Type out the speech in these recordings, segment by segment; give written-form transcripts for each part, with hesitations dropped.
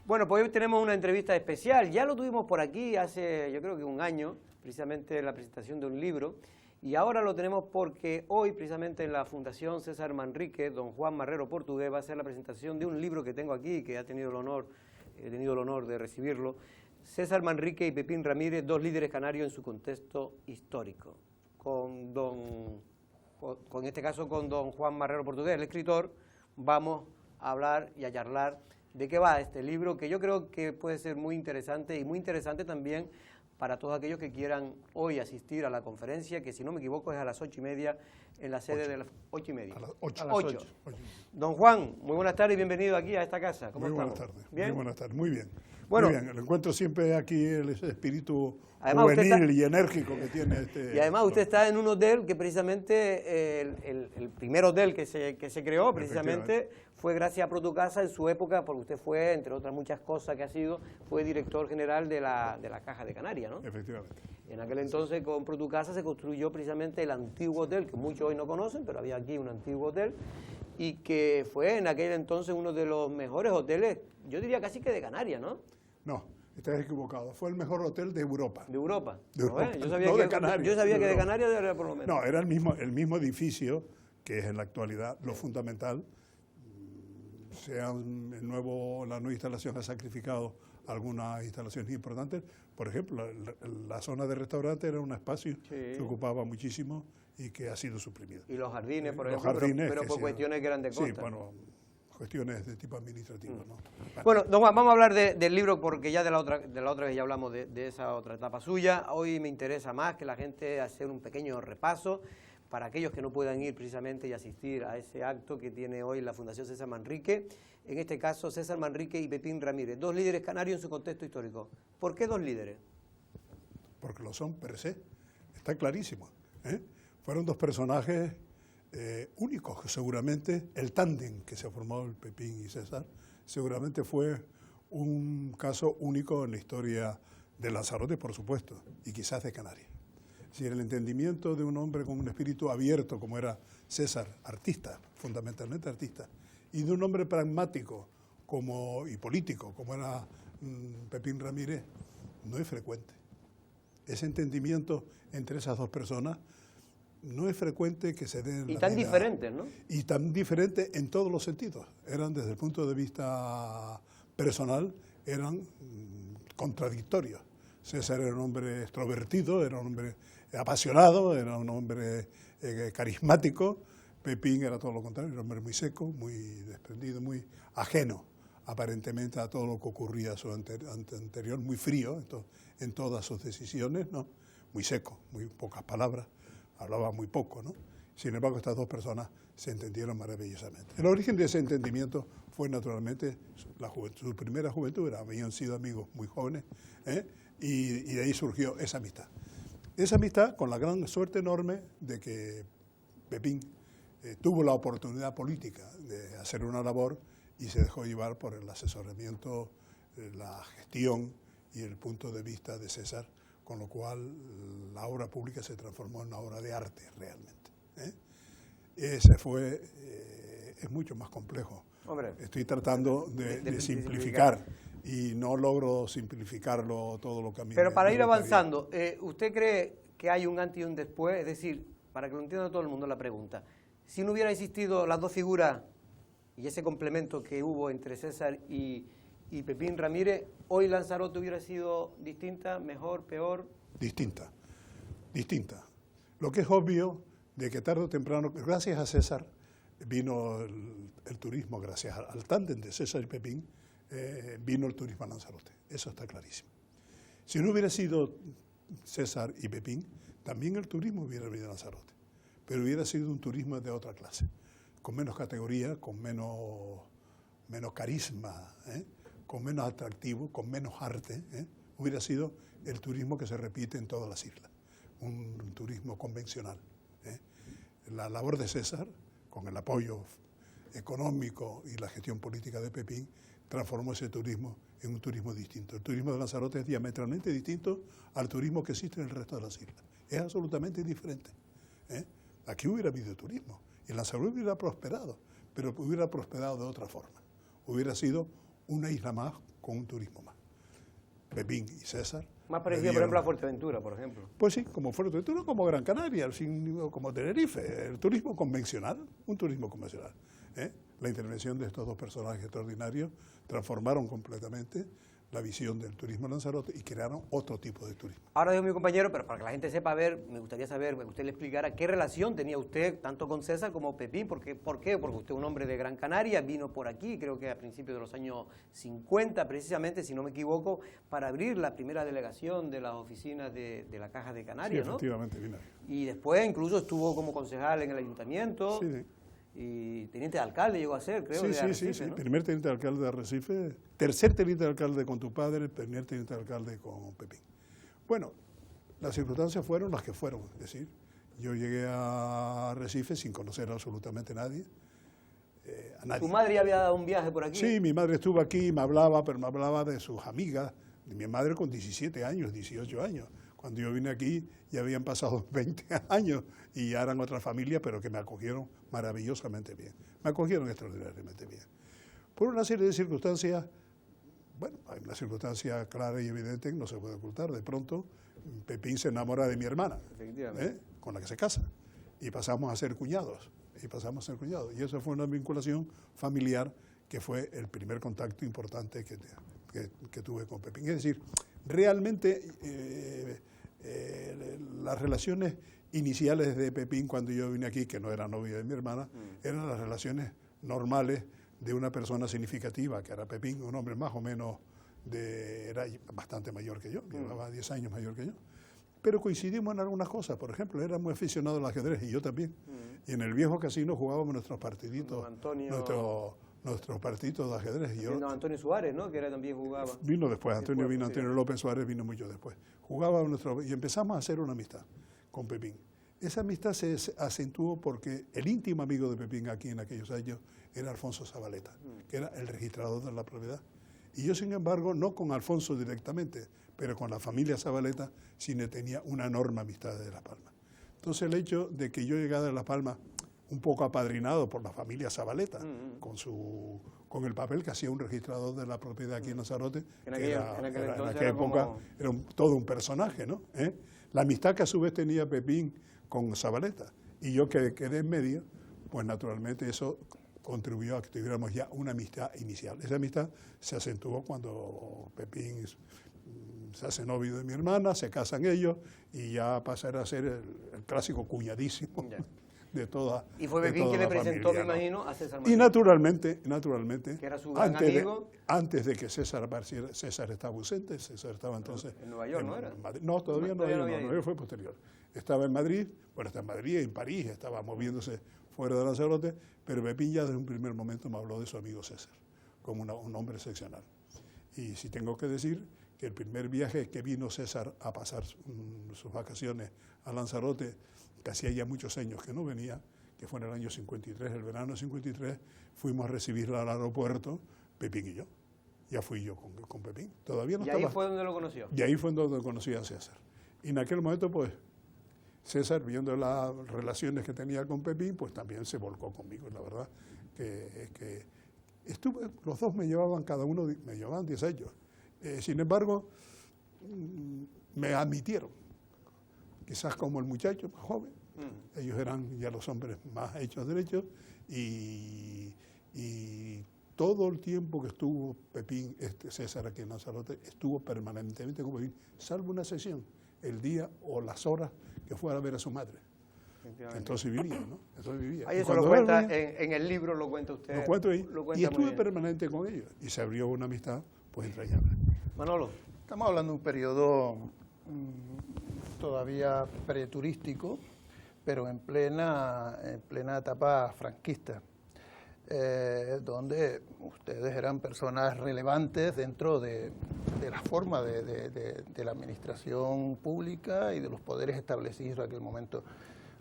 Bueno, pues hoy tenemos una entrevista especial. Ya lo tuvimos por aquí hace, yo creo que un año, precisamente la presentación de un libro. Y ahora lo tenemos porque hoy, precisamente en la Fundación César Manrique, don Juan Marrero Portugués va a hacer la presentación de un libro que tengo aquí, que he tenido el honor de recibirlo. César Manrique y Pepín Ramírez, dos líderes canarios en su contexto histórico. En este caso con don Juan Marrero Portugués, el escritor, vamos a hablar y a charlar de qué va este libro, que yo creo que puede ser muy interesante y muy interesante también para todos aquellos que quieran hoy asistir a la conferencia, que si no me equivoco es a las 8:30 en la sede de las 8:30. A las 8. A las 8. Don Juan, muy buenas tardes y bienvenido aquí a esta casa. ¿Cómo muy estamos? buenas tardes. ¿Bien? Muy buenas tardes. Muy bien. Bueno, muy bien. Lo encuentro siempre aquí ese espíritu además juvenil y enérgico que tiene este. Y además usted está en un hotel que precisamente, el primer hotel que se creó precisamente fue gracias a Protucasa en su época, porque usted fue, entre otras muchas cosas que ha sido, fue director general de la Caja de Canarias, ¿no? Efectivamente. En aquel entonces con Protucasa se construyó precisamente el antiguo hotel, que muchos hoy no conocen, pero había aquí un antiguo hotel, y que fue en aquel entonces uno de los mejores hoteles, yo diría casi que de Canarias, ¿no? No, estás equivocado. Fue el mejor hotel de Europa. De Europa. De Europa. Yo sabía, no que, de Canarias, yo sabía de que de Europa. Canarias era por lo menos. No, era el mismo edificio, que es en la actualidad lo fundamental. La nueva instalación ha sacrificado algunas instalaciones importantes. Por ejemplo, la zona de restaurante era un espacio que ocupaba muchísimo y que ha sido suprimido. Y los jardines, por los ejemplo, jardines, pero por cuestiones que eran de costa. Sí, bueno, cuestiones de tipo administrativo, ¿no? Bueno, don Juan, vamos a hablar del libro porque ya de la otra vez ya hablamos de esa otra etapa suya. Hoy me interesa más que la gente hacer un pequeño repaso para aquellos que no puedan ir precisamente y asistir a ese acto que tiene hoy la Fundación César Manrique. En este caso, César Manrique y Pepín Ramírez, dos líderes canarios en su contexto histórico. ¿Por qué dos líderes? Porque lo son per se, está clarísimo, ¿eh? Fueron dos personajes únicos, que seguramente el tándem que se formó el Pepín y César, seguramente fue un caso único en la historia de Lanzarote, por supuesto, y quizás de Canarias. Si el entendimiento de un hombre con un espíritu abierto, como era César, artista, fundamentalmente artista, y de un hombre pragmático y político, como era Pepín Ramírez, no es frecuente. Ese entendimiento entre esas dos personas no es frecuente que se den. Y tan diferentes, ¿no? Y tan diferentes en todos los sentidos. Eran, desde el punto de vista personal, eran contradictorios. César era un hombre extrovertido, era un hombre apasionado, era un hombre carismático. Pepín era todo lo contrario, era un hombre muy seco, muy desprendido, muy ajeno aparentemente a todo lo que ocurría a su anterior, muy frío en todas sus decisiones, ¿no? Muy seco, muy pocas palabras, hablaba muy poco, ¿no? Sin embargo, estas dos personas se entendieron maravillosamente. El origen de ese entendimiento fue naturalmente su primera juventud, habían sido amigos muy jóvenes, y de ahí surgió esa amistad. Esa amistad con la gran suerte enorme de que Pepín tuvo la oportunidad política de hacer una labor y se dejó llevar por el asesoramiento, la gestión y el punto de vista de César, con lo cual la obra pública se transformó en una obra de arte realmente. Es mucho más complejo. Hombre, estoy tratando de simplificar y no logro simplificarlo todo lo que a mí. Pero para ir avanzando, ¿usted cree que hay un antes y un después? Es decir, para que lo entienda todo el mundo la pregunta, si no hubiera existido las dos figuras y ese complemento que hubo entre César y Pepín Ramírez, ¿hoy Lanzarote hubiera sido distinta, mejor, peor? Distinta. Lo que es obvio de que tarde o temprano, gracias a César, vino el turismo, gracias al tándem de César y Pepín, vino el turismo a Lanzarote. Eso está clarísimo. Si no hubiera sido César y Pepín, también el turismo hubiera venido a Lanzarote, pero hubiera sido un turismo de otra clase, con menos categoría, con menos carisma, con menos atractivo, con menos arte. Hubiera sido el turismo que se repite en todas las islas, un turismo convencional. La labor de César, con el apoyo económico y la gestión política de Pepín, transformó ese turismo en un turismo distinto. El turismo de Lanzarote es diametralmente distinto al turismo que existe en el resto de las islas. Es absolutamente diferente. Aquí hubiera habido turismo y Lanzarote hubiera prosperado, pero hubiera prosperado de otra forma. Hubiera sido una isla más con un turismo más. Pepín y César. Más parecido, por ejemplo, a Fuerteventura, por ejemplo. Pues sí, como Fuerteventura, como Gran Canaria, como Tenerife, el turismo convencional, un turismo convencional. La intervención de estos dos personajes extraordinarios transformaron completamente la visión del turismo en Lanzarote y crearon otro tipo de turismo. Ahora digo mi compañero, pero para que la gente sepa, me gustaría saber, que usted le explicara qué relación tenía usted tanto con César como Pepín. ¿Por qué? Porque usted es un hombre de Gran Canaria, vino por aquí, creo que a principios de los años 50, precisamente, si no me equivoco, para abrir la primera delegación de las oficinas de la Caja de Canarias, sí, ¿no? Efectivamente, vino. Y después incluso estuvo como concejal en el ayuntamiento. Sí, sí. Y teniente de alcalde llegó a ser, creo, sí, de Arrecife, sí. ¿no? Primer teniente de alcalde de Arrecife, tercer teniente de alcalde con tu padre, primer teniente de alcalde con Pepín. Bueno, las circunstancias fueron las que fueron, es decir, yo llegué a Arrecife sin conocer absolutamente a nadie. ¿Tu madre había dado un viaje por aquí? Sí, mi madre estuvo aquí, me hablaba, pero me hablaba de sus amigas, de mi madre con 17 años, 18 años. Cuando yo vine aquí ya habían pasado 20 años y ya eran otra familia, pero que me acogieron maravillosamente bien. Me acogieron extraordinariamente bien. Por una serie de circunstancias, bueno, hay una circunstancia clara y evidente que no se puede ocultar. De pronto, Pepín se enamora de mi hermana, con la que se casa, y pasamos a ser cuñados. Y eso fue una vinculación familiar que fue el primer contacto importante que tuve con Pepín. Es decir, realmente las relaciones iniciales de Pepín cuando yo vine aquí, que no era novia de mi hermana, eran las relaciones normales de una persona significativa, que era Pepín, un hombre más o menos, era bastante mayor que yo, llevaba 10 años mayor que yo. Pero coincidimos en algunas cosas, por ejemplo, era muy aficionado al ajedrez y yo también. Y en el viejo casino jugábamos nuestros partiditos, nuestros partidos de ajedrez. Antonio Suárez, ¿no? Que era, también jugaba. Vino después, Antonio López Suárez vino mucho después. Jugábamos y empezamos a hacer una amistad con Pepín. Esa amistad se acentuó porque el íntimo amigo de Pepín aquí en aquellos años era Alfonso Zabaleta, que era el registrador de la propiedad. Y yo, sin embargo, no con Alfonso directamente, pero con la familia Zabaleta sí tenía una enorme amistad de Las Palmas. Entonces el hecho de que yo llegara a Las Palmas un poco apadrinado por la familia Zabaleta, con el papel que hacía un registrador de la propiedad aquí en Lanzarote, en aquella época era todo un personaje, ¿no? La amistad que a su vez tenía Pepín con Zabaleta, y yo que quedé en medio, pues naturalmente eso contribuyó a que tuviéramos ya una amistad inicial. Esa amistad se acentuó cuando Pepín se hace novio de mi hermana, se casan ellos, y ya pasará a ser el clásico cuñadísimo. De toda, y fue Pepín quien le presentó, me imagino, a César Manrique. Y naturalmente, que era su gran amigo. Antes de que César apareciera, César estaba ausente, César estaba entonces... ¿En Nueva York no era? No, todavía no había, Nueva York fue posterior. Estaba en Madrid, bueno, está en Madrid, en París, estaba moviéndose fuera de Lanzarote, pero Pepín ya desde un primer momento me habló de su amigo César, como un hombre excepcional. Y si tengo que decir que el primer viaje que vino César a pasar sus vacaciones a Lanzarote, que hacía ya muchos años que no venía, que fue en el año 53, el verano 53, fuimos a recibirla al aeropuerto, Pepín y yo. Ya fui yo con Pepín. Todavía no ¿Y estaba. ahí fue donde lo conoció? Y ahí fue donde conocí a César. Y en aquel momento, pues, César, viendo las relaciones que tenía con Pepín, pues también se volcó conmigo. La verdad que los dos me llevaban, cada uno me llevaban 10 años. Sin embargo, me admitieron. Quizás como el muchacho más joven, ellos eran ya los hombres más hechos derechos, y todo el tiempo que estuvo Pepín, César aquí en Lanzarote, estuvo permanentemente con Pepín, salvo una sesión, el día o las horas que fuera a ver a su madre. Entonces vivía, ¿no? Entonces vivía. Ahí eso lo cuenta, en el libro lo cuenta usted. Lo cuento ahí. Y estuve permanente con ellos, y se abrió una amistad pues entrañable. Manolo. Estamos hablando de un periodo todavía preturístico, pero en plena etapa franquista, donde ustedes eran personas relevantes dentro de la forma de la administración pública y de los poderes establecidos en aquel momento.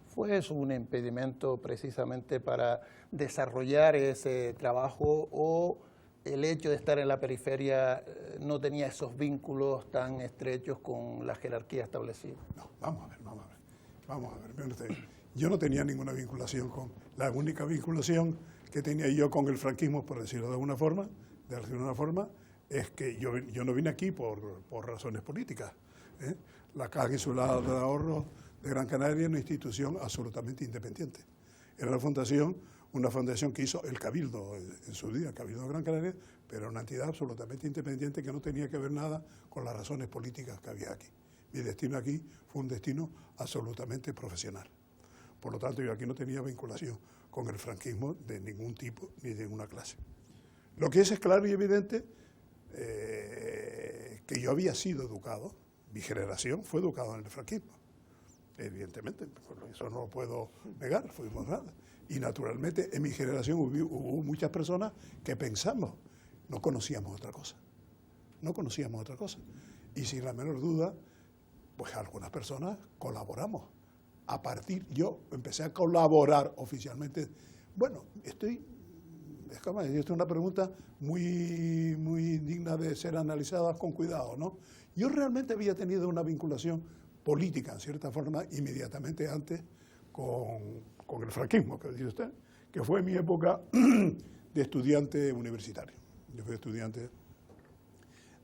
¿Fue eso un impedimento precisamente para desarrollar ese trabajo, o el hecho de estar en la periferia no tenía esos vínculos tan estrechos con la jerarquía establecida? No, vamos a ver. Yo no tenía ninguna vinculación la única vinculación que tenía yo con el franquismo, por decirlo de alguna forma, de alguna forma, es que yo no vine aquí por razones políticas. La Caja Insular de Ahorros de Gran Canaria es una institución absolutamente independiente. Era una fundación que hizo el Cabildo en su día, el Cabildo de Gran Canaria, pero una entidad absolutamente independiente que no tenía que ver nada con las razones políticas que había aquí. Mi destino aquí fue un destino absolutamente profesional. Por lo tanto, yo aquí no tenía vinculación con el franquismo de ningún tipo ni de ninguna clase. Lo que es claro y evidente que yo había sido educado, mi generación fue educada en el franquismo, evidentemente, eso no lo puedo negar, fuimos nada. Y naturalmente en mi generación hubo muchas personas que pensamos, no conocíamos otra cosa, y sin la menor duda, pues algunas personas colaboramos. Yo empecé a colaborar oficialmente. Bueno, esto es una pregunta muy digna de ser analizada con cuidado, ¿no? Yo realmente había tenido una vinculación política, en cierta forma, inmediatamente antes con el franquismo, que dice usted, que fue mi época de estudiante universitario. Yo fui estudiante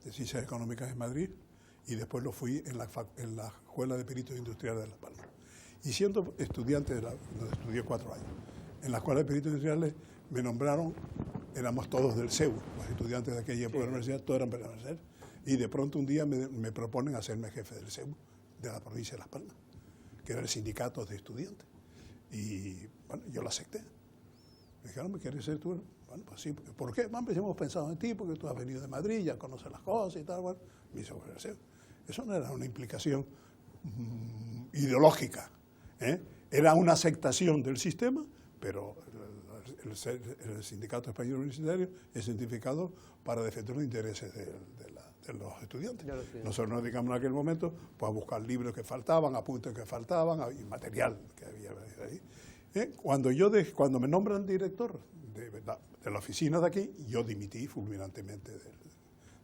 de Ciencias Económicas en Madrid y después lo fui en la Escuela de Peritos Industriales de Las Palmas. Y siendo estudiante, donde estudié 4 años, en la Escuela de Peritos Industriales me nombraron, éramos todos del CEU, los estudiantes de aquella época de la universidad, todos eran de la universidad, y de pronto un día me proponen hacerme jefe del CEU de la provincia de Las Palmas, que era el sindicato de estudiantes. Y bueno, yo lo acepté. Me dijeron, ¿me quieres ser tú? Bueno, pues sí. ¿Por qué? Bueno, pues hemos pensado en ti, porque tú has venido de Madrid, ya conoces las cosas y tal. Bueno, me hizo el CEU. Eso no era una implicación ideológica, era una aceptación del sistema, pero el Sindicato Español Universitario es identificado para defender los intereses de los estudiantes. Nosotros nos dedicamos en aquel momento pues, a buscar libros que faltaban, apuntes que faltaban y material que había ahí. Cuando me nombran director de la oficina de aquí, yo dimití fulminantemente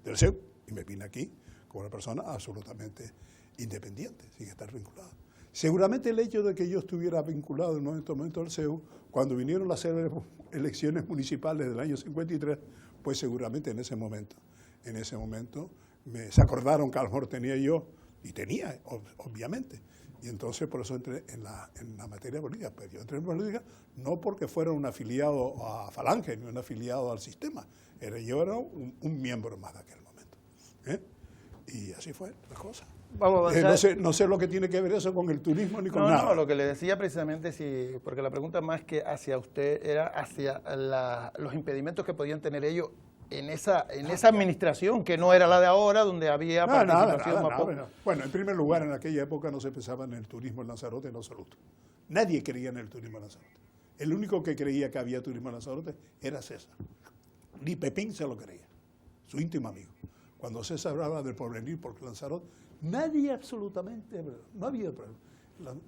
del CEU y me vine aquí como una persona absolutamente independiente, sin estar vinculado. Seguramente el hecho de que yo estuviera vinculado en un momento al CEU, cuando vinieron las elecciones municipales del año 53, pues seguramente en ese momento se acordaron que a lo mejor tenía yo, y tenía, obviamente, y entonces por eso entré en la materia política. Pero yo entré en política no porque fuera un afiliado a Falange, ni un afiliado al sistema, yo era un miembro más de aquel momento. Y así fue la cosa. Vamos a avanzar. No sé lo que tiene que ver eso con el turismo ni con nada. No, lo que le decía precisamente, porque la pregunta más que hacia usted era hacia los impedimentos que podían tener ellos en esa administración, que no era la de ahora, donde había participación más poca. Bueno, en primer lugar, en aquella época no se pensaba en el turismo en Lanzarote en absoluto. Nadie creía en el turismo en Lanzarote. El único que creía que había turismo en Lanzarote era César. Ni Pepín se lo creía, su íntimo amigo. Cuando César hablaba del porvenir por Lanzarote, nadie absolutamente, no había problema.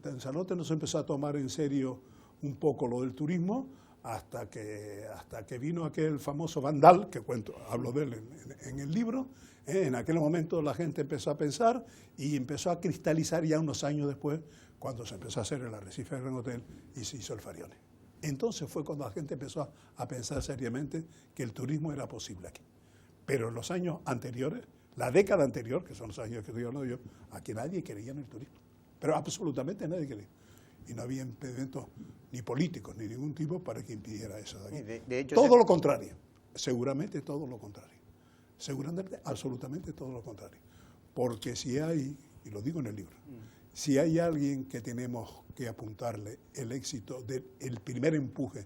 Lanzarote no se empezó a tomar en serio un poco lo del turismo hasta que vino aquel famoso Vandal, que hablo de él en el libro. En aquel momento la gente empezó a pensar y empezó a cristalizar ya unos años después, cuando se empezó a hacer el arrecife del Gran Hotel y se hizo el Fariones. Entonces fue cuando la gente empezó a pensar seriamente que el turismo era posible aquí. Pero en los años anteriores, la década anterior, que son los años que estoy hablando yo, aquí nadie creía en el turismo. Pero absolutamente nadie creía. Y no había impedimentos ni políticos ni ningún tipo para que impidiera eso de aquí. De hecho, todo lo contrario. Seguramente todo lo contrario. Seguramente, absolutamente todo lo contrario. Porque si hay, y lo digo en el libro, si hay alguien que tenemos que apuntarle el éxito del primer empuje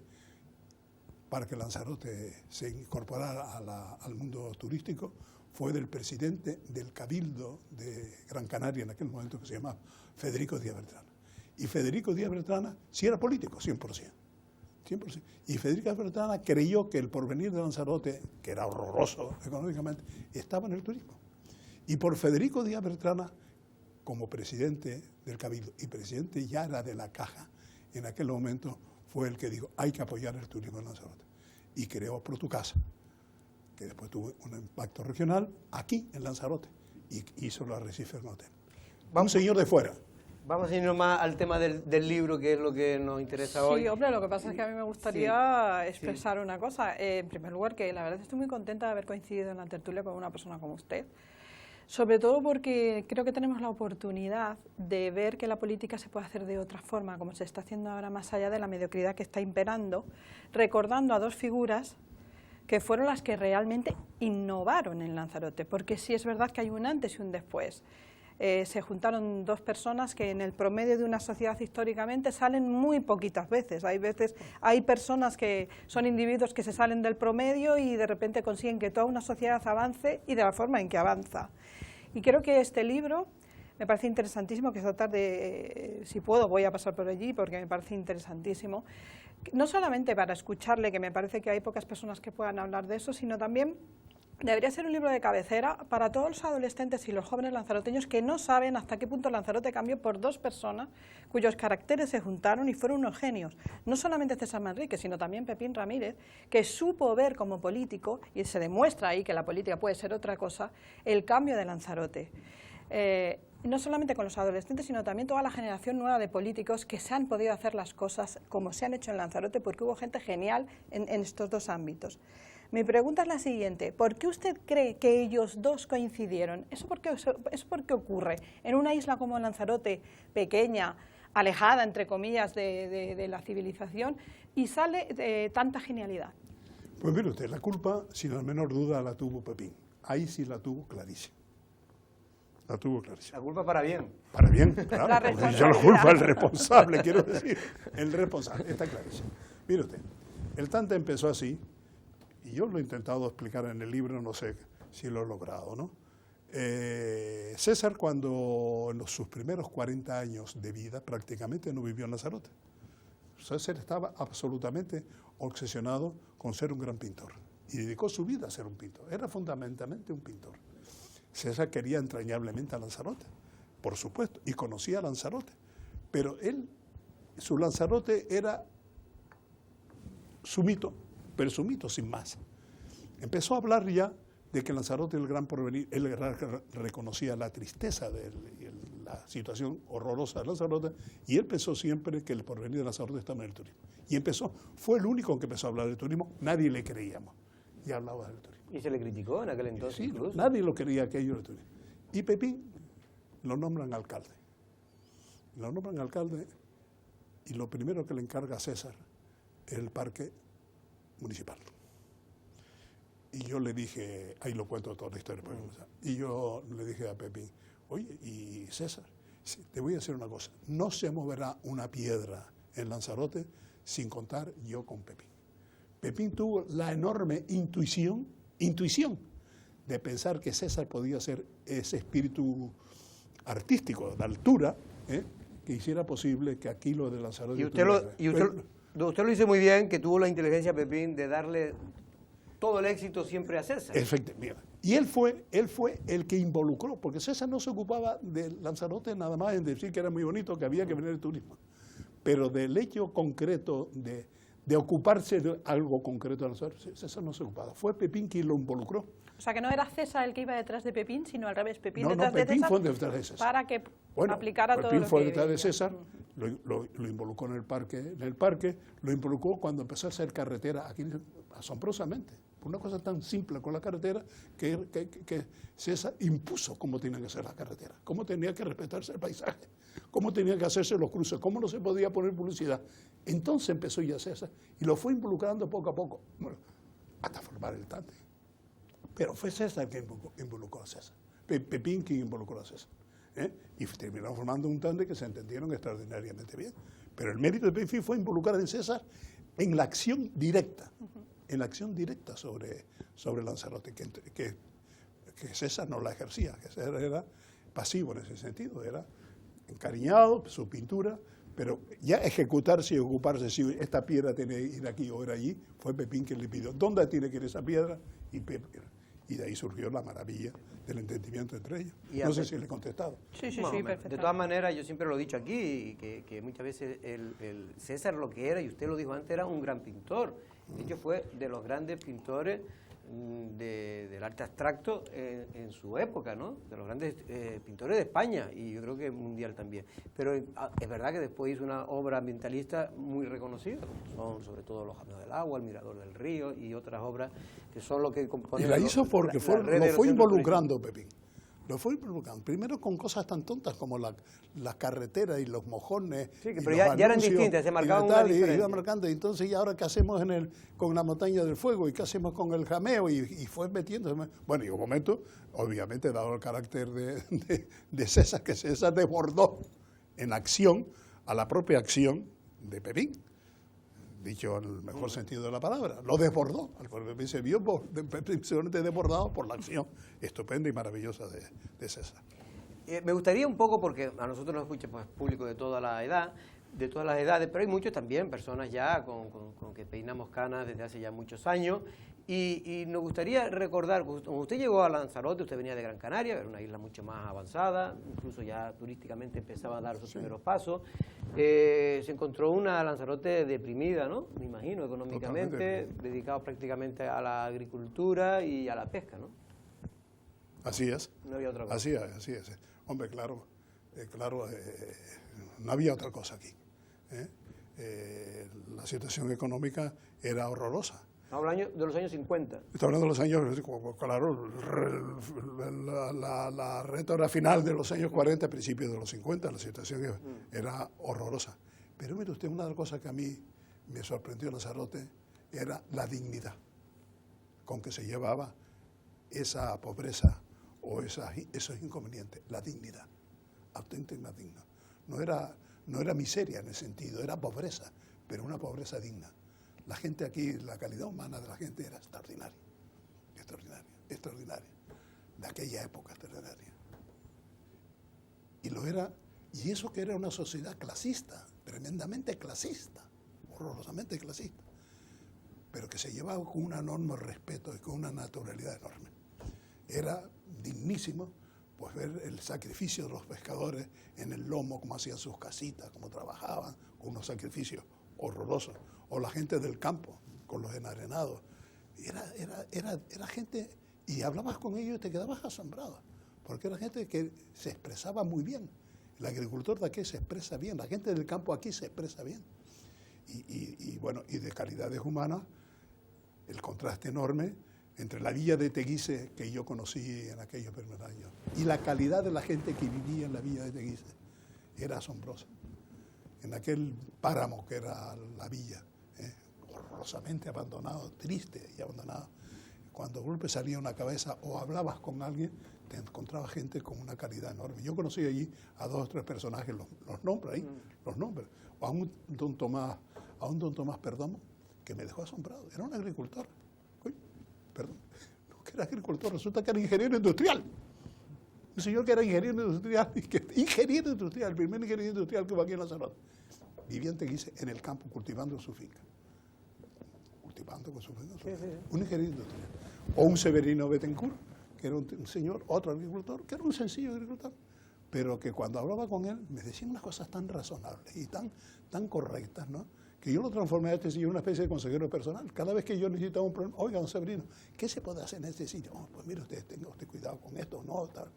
para que Lanzarote se incorporara al mundo turístico, fue del presidente del Cabildo de Gran Canaria en aquel momento, que se llamaba Federico Díaz Bertrana. Y Federico Díaz Bertrana sí era político, 100%. Y Federico Díaz Bertrana creyó que el porvenir de Lanzarote, que era horroroso económicamente, estaba en el turismo. Y por Federico Díaz Bertrana, como presidente del Cabildo, y presidente ya era de la Caja, en aquel momento fue el que dijo, hay que apoyar el turismo en Lanzarote. Y creó Protucasa, que después tuvo un impacto regional aquí en Lanzarote y hizo el arrecife del hotel. Un señor de fuera, Vamos a irnos más al tema del libro, que es lo que nos interesa hoy. Sí, hombre, lo que pasa es que a mí me gustaría expresar una cosa. En primer lugar, que la verdad estoy muy contenta de haber coincidido en la tertulia con una persona como usted. Sobre todo porque creo que tenemos la oportunidad de ver que la política se puede hacer de otra forma, como se está haciendo ahora, más allá de la mediocridad que está imperando, recordando a dos figuras que fueron las que realmente innovaron en Lanzarote, porque sí es verdad que hay un antes y un después. Se juntaron dos personas que en el promedio de una sociedad históricamente salen muy poquitas veces. Hay personas que son individuos que se salen del promedio y de repente consiguen que toda una sociedad avance y de la forma en que avanza. Y creo que este libro me parece interesantísimo, que esta tarde, si puedo, voy a pasar por allí porque me parece interesantísimo. No solamente para escucharle, que me parece que hay pocas personas que puedan hablar de eso, sino también debería ser un libro de cabecera para todos los adolescentes y los jóvenes lanzaroteños que no saben hasta qué punto Lanzarote cambió por dos personas cuyos caracteres se juntaron y fueron unos genios. No solamente César Manrique, sino también Pepín Ramírez, que supo ver como político, y se demuestra ahí que la política puede ser otra cosa, el cambio de Lanzarote. No solamente con los adolescentes, sino también toda la generación nueva de políticos que se han podido hacer las cosas como se han hecho en Lanzarote, porque hubo gente genial en estos dos ámbitos. Mi pregunta es la siguiente: ¿por qué usted cree que ellos dos coincidieron? ¿Eso por qué ocurre en una isla como Lanzarote, pequeña, alejada, entre comillas, de la civilización, y sale tanta genialidad? Pues mire usted, la culpa, sin la menor duda, la tuvo Pepín. Ahí sí la tuvo clarísima. La tuvo clarísima. La culpa para bien. Para bien, claro. Yo la culpa al responsable, quiero decir. El responsable, está clarísimo. Mire usted, el Tante empezó así, y yo lo he intentado explicar en el libro, no sé si lo he logrado, ¿no? César, cuando en sus primeros 40 años de vida, prácticamente no vivió en Lanzarote. César estaba absolutamente obsesionado con ser un gran pintor, y dedicó su vida a ser un pintor. Era fundamentalmente un pintor. César quería entrañablemente a Lanzarote, por supuesto, y conocía a Lanzarote, pero su Lanzarote era su mito, pero su mito sin más. Empezó a hablar ya de que Lanzarote era el gran porvenir. Él reconocía la tristeza de la situación horrorosa de Lanzarote, y él pensó siempre que el porvenir de Lanzarote estaba en el turismo. Y fue el único que empezó a hablar del turismo, nadie le creíamos, y hablaba del turismo. Y se le criticó en aquel entonces. Sí, incluso. Nadie lo quería aquello del turismo. Y Pepín lo nombran alcalde. Lo nombran alcalde, y lo primero que le encarga a César es el parque municipal. Y yo le dije, ahí lo cuento toda la historia, y yo le dije a Pepín, oye, y César, te voy a decir una cosa, no se moverá una piedra en Lanzarote sin contar yo con Pepín. Pepín tuvo la enorme intuición de pensar que César podía ser ese espíritu artístico de altura, que hiciera posible que aquí lo de Lanzarote... Usted lo dice muy bien, que tuvo la inteligencia, Pepín, de darle todo el éxito siempre a César. Efectivamente. Y él fue el que involucró, porque César no se ocupaba de Lanzarote nada más en decir que era muy bonito, que había que venir el turismo, pero del hecho concreto de ocuparse de algo concreto de Lanzarote, César no se ocupaba. Fue Pepín quien lo involucró. O sea, que no era César el que iba detrás de Pepín, sino al revés, Pepín Pepín fue detrás de César. Para que aplicara todo lo que... Pepín fue detrás de César, lo involucró en el parque, lo involucró cuando empezó a hacer carretera, aquí asombrosamente, por una cosa tan simple con la carretera, que César impuso cómo tenía que ser la carretera, cómo tenía que respetarse el paisaje, cómo tenía que hacerse los cruces, cómo no se podía poner publicidad. Entonces empezó ya César, y lo fue involucrando poco a poco, hasta formar el Tante. Pero fue César quien involucró a César, Pepín quien involucró a César. Y terminaron formando un Tante que se entendieron extraordinariamente bien. Pero el mérito de Pepín fue involucrar a César en la acción directa, sobre Lanzarote, que César no la ejercía, que César era pasivo en ese sentido, era encariñado, su pintura, pero ya ejecutarse y ocuparse, si esta piedra tiene que ir aquí o ir allí, fue Pepín quien le pidió, ¿dónde tiene que ir esa piedra? Y de ahí surgió la maravilla del entendimiento entre ellos. No sé si le he contestado. Sí, perfecto. De todas maneras, yo siempre lo he dicho aquí, que muchas veces el César lo que era, y usted lo dijo antes, era un gran pintor. De hecho, fue de los grandes pintores del arte abstracto en su época, ¿no? De los grandes pintores de España y yo creo que mundial también. Pero es verdad que después hizo una obra ambientalista muy reconocida, como son sobre todo Los Jardines del Agua, El Mirador del Río y otras obras que son lo que componen... Y la hizo porque lo fue involucrando, Pepín. Lo fue involucrando. Primero con cosas tan tontas como la carretera y los mojones. Sí, pero ya eran distintas, se marcaban una diferencia. Iba marcando. Entonces, ¿y ahora qué hacemos con la montaña del fuego? ¿Y qué hacemos con el jameo? Y fue metiendo. Bueno, y un momento, obviamente, dado el carácter de César, que César desbordó en acción a la propia acción de Pepín. Dicho en el mejor sentido de la palabra, lo desbordó, se vio precisamente desbordado por la acción estupenda y maravillosa de César. Me gustaría un poco, porque a nosotros nos escucha pues, público de toda la edad, de todas las edades, pero hay muchos también, personas ya con que peinamos canas desde hace ya muchos años, y nos gustaría recordar, cuando usted llegó a Lanzarote, usted venía de Gran Canaria, era una isla mucho más avanzada, incluso ya turísticamente empezaba a dar sus primeros pasos, se encontró una Lanzarote deprimida, ¿no? Me imagino, económicamente, dedicado prácticamente a la agricultura y a la pesca, ¿no? Así es. No había otra cosa. Así es. Hombre, claro, no había otra cosa aquí. La situación económica era horrorosa. Estamos hablando de los años 50. Está hablando de los años, claro, la rétora final de los años 40, principios de los 50, la situación era horrorosa. Pero mire usted, una de las cosas que a mí me sorprendió en Lanzarote era la dignidad con que se llevaba esa pobreza o esos inconvenientes, la dignidad, auténticamente digna. No era miseria en ese sentido, era pobreza, pero una pobreza digna. La gente aquí, la calidad humana de la gente era extraordinaria, extraordinaria, de aquella época extraordinaria. Y lo era, y eso que era una sociedad clasista, tremendamente clasista, horrorosamente clasista, pero que se llevaba con un enorme respeto y con una naturalidad enorme. Era dignísimo pues ver el sacrificio de los pescadores en el lomo, cómo hacían sus casitas, cómo trabajaban, con unos sacrificios horrorosos. O la gente del campo, con los enarenados. Era gente, y hablabas con ellos y te quedabas asombrado, porque era gente que se expresaba muy bien. El agricultor de aquí se expresa bien, la gente del campo aquí se expresa bien. Bueno, y de calidades humanas, el contraste enorme entre la villa de Teguise, que yo conocí en aquellos primeros años, y la calidad de la gente que vivía en la villa de Teguise, era asombrosa. En aquel páramo que era la villa, horrorosamente abandonado, triste y abandonado. Cuando de golpe salía una cabeza o hablabas con alguien, te encontrabas gente con una calidad enorme. Yo conocí allí a 2 o 3 personajes, los nombres ahí, los nombres. O a un don Tomás Perdomo, que me dejó asombrado. Era un agricultor. Uy, perdón, no, que era agricultor, resulta que era ingeniero industrial. Un señor que era ingeniero industrial, el primer ingeniero industrial que hubo aquí en Lanzarote. Vivía en Teguise, en el campo, cultivando su finca. Cultivando con su finca. Sí. Un ingeniero industrial. O un Severino Betancourt, que era un señor, otro agricultor, que era un sencillo agricultor, pero que cuando hablaba con él me decía unas cosas tan razonables y tan correctas, ¿no? Que yo lo transformé a este sitio en una especie de consejero personal. Cada vez que yo necesitaba un problema, oiga, don Severino, ¿qué se puede hacer en este sitio? Oh, pues mire usted, tenga usted cuidado con esto, no, tal.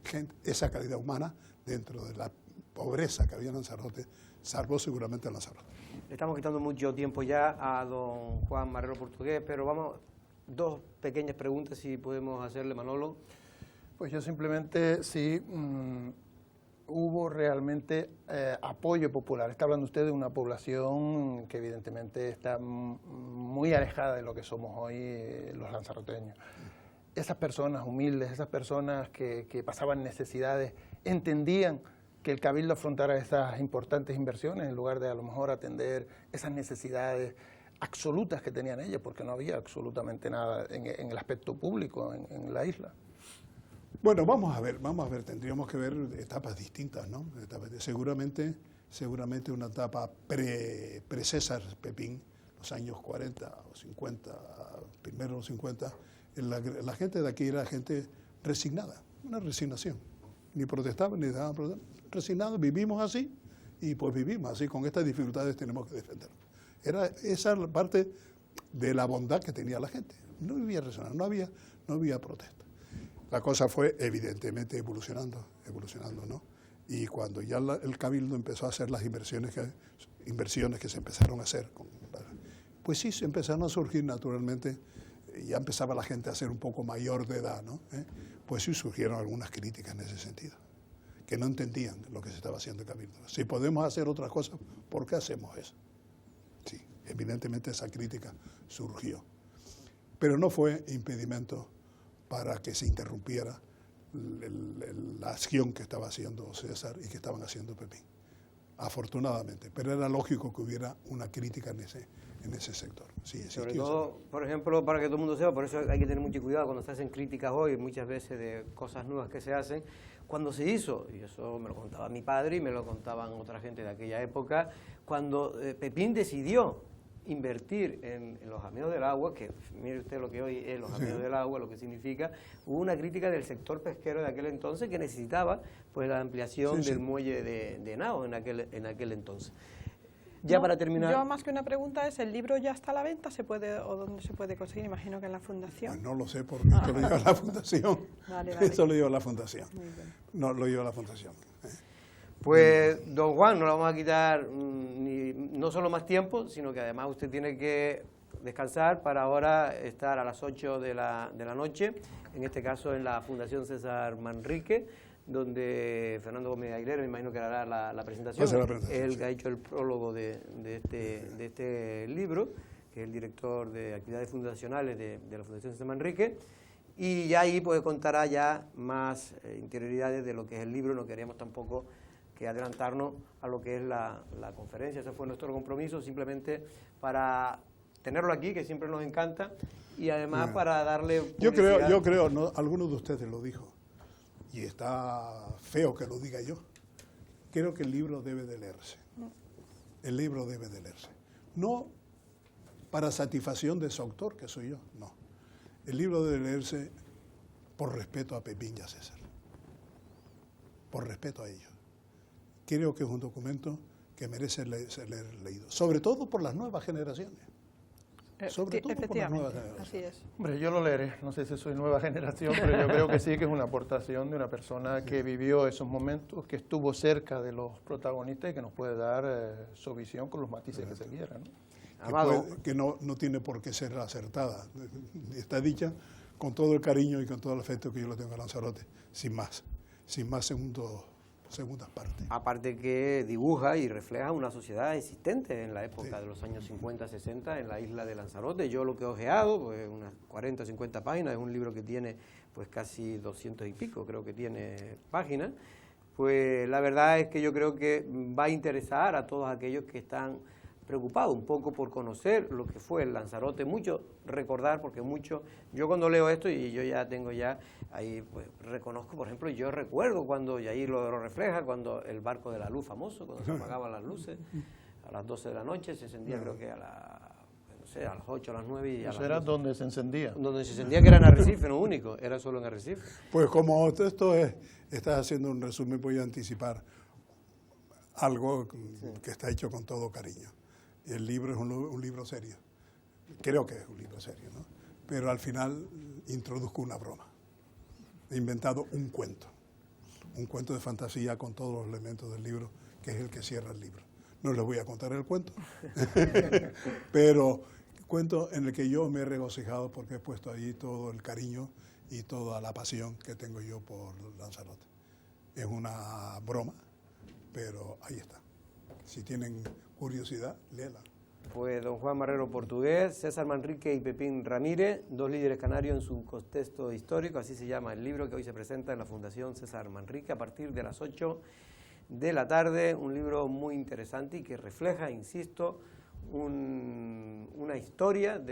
Gente, esa calidad humana dentro de la pobreza que había en Lanzarote, salvó seguramente a Lanzarote. Le estamos quitando mucho tiempo ya a don Juan Marrero Portugués, pero vamos, 2 pequeñas preguntas si podemos hacerle, Manolo. Pues yo simplemente, sí, hubo realmente apoyo popular. Está hablando usted de una población que evidentemente está muy alejada de lo que somos hoy los lanzaroteños. Esas personas humildes, esas personas que pasaban necesidades, entendían que el Cabildo afrontara esas importantes inversiones en lugar de a lo mejor atender esas necesidades absolutas que tenían ellas, porque no había absolutamente nada en el aspecto público en la isla. Bueno, vamos a ver, tendríamos que ver etapas distintas, ¿no? Seguramente una etapa pre-César Pepín, los años 40 o 50, primero los 50, la gente de aquí era gente resignada, una resignación. Ni protestaban, ni daban protestar. Resignados, vivimos así, y pues vivimos así, con estas dificultades tenemos que defendernos. Esa era la parte de la bondad que tenía la gente. no había resonancia, no había protesta. La cosa fue evidentemente evolucionando, ¿no? Y cuando ya el Cabildo empezó a hacer las inversiones que se empezaron a hacer, pues sí, se empezaron a surgir naturalmente, ya empezaba la gente a ser un poco mayor de edad, ¿no? Pues sí surgieron algunas críticas en ese sentido, que no entendían lo que se estaba haciendo el Cabildo. Si podemos hacer otras cosas, ¿por qué hacemos eso? Sí, evidentemente esa crítica surgió, pero no fue impedimento para que se interrumpiera la acción que estaba haciendo César y que estaban haciendo Pepín, afortunadamente, pero era lógico que hubiera una crítica en ese sector. Sí, sobre todo, por ejemplo, para que todo el mundo sepa, por eso hay que tener mucho cuidado cuando se hacen críticas hoy, muchas veces de cosas nuevas que se hacen, cuando se hizo, y eso me lo contaba mi padre y me lo contaban otra gente de aquella época, cuando Pepín decidió invertir en los amigos del agua, que mire usted lo que hoy es los amigos del agua, lo que significa, hubo una crítica del sector pesquero de aquel entonces que necesitaba pues la ampliación del muelle de Henao en aquel entonces. Ya para terminar... Yo más que una pregunta es, ¿el libro ya está a la venta? ¿O dónde se puede conseguir? Imagino que en la Fundación. Pues no lo sé porque esto lo lleva la Fundación. Vale. Esto lo lleva la Fundación. No, lo lleva la Fundación. Pues, don Juan, no le vamos a quitar no solo más tiempo, sino que además usted tiene que descansar para ahora estar a las 8 de la noche, en este caso en la Fundación César Manrique, donde Fernando Gómez Aguilera, me imagino que hará la presentación, él que ha hecho el prólogo de este libro, que es el director de actividades fundacionales de la Fundación César Manrique, y ya ahí pues contará ya más interioridades de lo que es el libro. No queríamos tampoco que adelantarnos a lo que es la conferencia. Ese fue nuestro compromiso, simplemente para tenerlo aquí, que siempre nos encanta, y además para darle publicidad. Yo creo, no, alguno de ustedes lo dijo, y está feo que lo diga yo, creo que el libro debe de leerse. El libro debe de leerse. No para satisfacción de su autor, que soy yo, no. El libro debe leerse por respeto a Pepín y a César, por respeto a ellos. Creo que es un documento que merece ser leído, sobre todo por las nuevas generaciones. Sobre todo por las nuevas generaciones. Así es. Hombre, yo lo leeré, no sé si soy nueva generación, pero yo creo que sí, que es una aportación de una persona que vivió esos momentos, que estuvo cerca de los protagonistas y que nos puede dar su visión con los matices que se quieran, ¿no? Que no tiene por qué ser acertada. Está dicha con todo el cariño y con todo el afecto que yo le tengo a Lanzarote, sin más segundas partes. Aparte que dibuja y refleja una sociedad existente en la época de los años 50, 60 en la isla de Lanzarote. Yo lo que he ojeado, pues unas 40 o 50 páginas, es un libro que tiene pues casi 200 y pico, creo que tiene páginas. Pues la verdad es que yo creo que va a interesar a todos aquellos que están preocupados un poco por conocer lo que fue el Lanzarote, mucho recordar, porque mucho, yo cuando leo esto y yo ya tengo ahí, pues reconozco, por ejemplo, yo recuerdo cuando, y ahí lo refleja, cuando el barco de la luz famoso, cuando se apagaban las luces a las 12 de la noche, se encendía creo que a las 8, a las 9 y a las Eso era donde se encendía. Donde se encendía, que era en Arrecife, no único, era solo en Arrecife. Pues como estás haciendo un resumen, voy a anticipar algo que está hecho con todo cariño. Y el libro es un libro serio. Creo que es un libro serio, ¿no? Pero al final introduzco una broma. He inventado un cuento de fantasía con todos los elementos del libro, que es el que cierra el libro. No les voy a contar el cuento, pero cuento en el que yo me he regocijado porque he puesto ahí todo el cariño y toda la pasión que tengo yo por Lanzarote. Es una broma, pero ahí está. Si tienen curiosidad, léela. Pues don Juan Marrero Portugués, César Manrique y Pepín Ramírez, dos líderes canarios en su contexto histórico, así se llama el libro que hoy se presenta en la Fundación César Manrique a partir de las 8 de la tarde, un libro muy interesante y que refleja, insisto, una historia,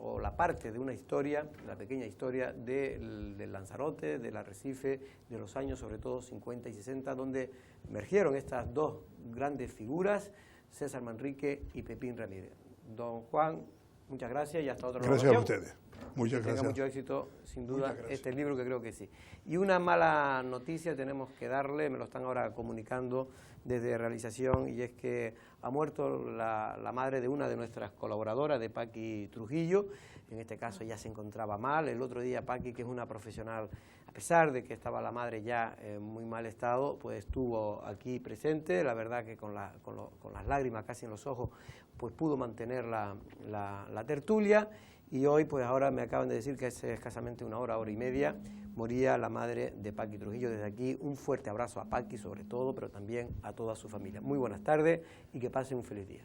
o la parte de una historia, la pequeña historia del Lanzarote, del Arrecife, de los años sobre todo 50 y 60, donde emergieron estas dos grandes figuras, César Manrique y Pepín Ramírez. Don Juan, muchas gracias y hasta otra ocasión. Gracias a ustedes. Muchas que tenga gracias. mucho éxito, sin duda, Muchas gracias. este libro, que creo que sí. Y una mala noticia tenemos que darle, me lo están ahora comunicando desde realización, y es que ha muerto la madre de una de nuestras colaboradoras, de Paqui Trujillo. En este caso ya se encontraba mal. El otro día Paqui, que es una profesional, a pesar de que estaba la madre ya en muy mal estado, pues estuvo aquí presente. La verdad que con las lágrimas casi en los ojos, pues pudo mantener la tertulia. Y hoy, pues ahora me acaban de decir que hace escasamente una hora y media, moría la madre de Paqui Trujillo. Desde aquí, un fuerte abrazo a Paqui sobre todo, pero también a toda su familia. Muy buenas tardes y que pasen un feliz día.